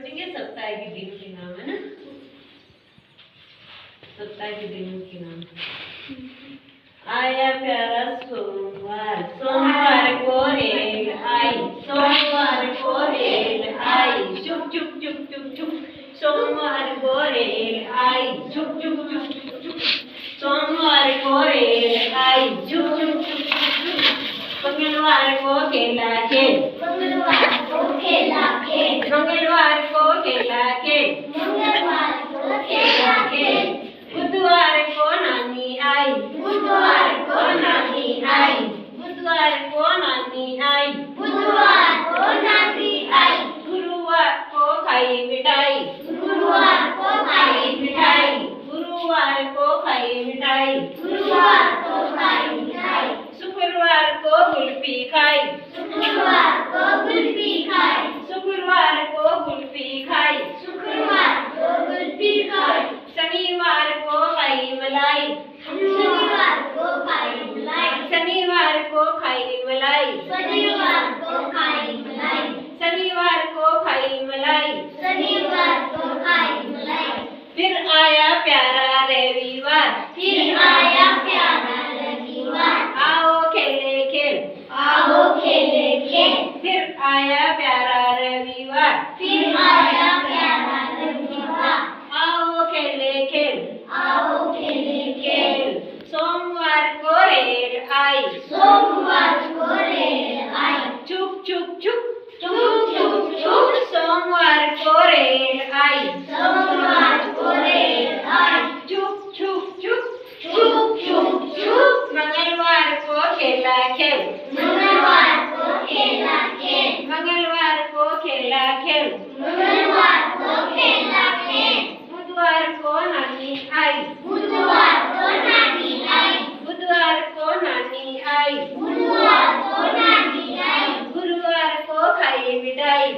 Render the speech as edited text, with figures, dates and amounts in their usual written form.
पढ़ेंगे सप्ताह के दिनों के नाम, है ना। सप्ताह के दिनों के नाम। आया प्यारा सोमवार, सोमवार को रेल आई, सोमवार को रेल आई, चुप चुप चुप चुप चुप। सोमवार को रेल आई, चुप चुप चुप चुप चुप। सोमवार को रेल आई, चुप चुप चुप चुप चुप। मंगलवार को खेला खेल, मंगलवार को खेला खेल, मंगलवार को खेला खेल, मंगलवार को खेला खेल। बुधवार को नानी आई, बुधवार को नानी आई, बुधवार को नानी आई, बुधवार को नानी आई। गुरुवार को खाई मिठाई, गुरुवार को खाई मिठाई, गुरुवार को खाई मिठाई, गुरुवार को खाई मिठाई। शुक्रवार को कुल्फी खाई, शुक्रवार को कुल्फी खाई, शुक्रवार को कुल्फी खाई, शुक्रवार को कुल्फी खाई। शनिवार को खाई मलाई, शनिवार को खाई मलाई, शनिवार को खाई मलाई, शनिवार को खाई मलाई, शनिवार को खाई मलाई। शनिवार को खाई मलाई। फिर आया प्यारा रविवार, फिर आया प्यारा रविवार, आओ खेले खेल, आओ खेले खेल। फिर आया प्यारा रविवार, फिर आया प्यारा रविवार, आओ खेले खेल, आओ खेले खेल। सोमवार को रेल आई, सोमवार को रेल आई, चुप चुप चुप, चुप चुप चुप। सोमवार को रेल आई, सोमवार को रेल आई, चुप चुप चुप, चुप चुप चुप। मंगलवार को खेला खेल, मंगलवार को खेला खेल, मंगलवार को खेला खेल, मंगलवार को खेला खेल। बुधवार को नानी आई, बुधवार को नानी आई, बुधवार को नानी आई, बुधवार को नानी आई, गुरुवार को खाई मिठाई,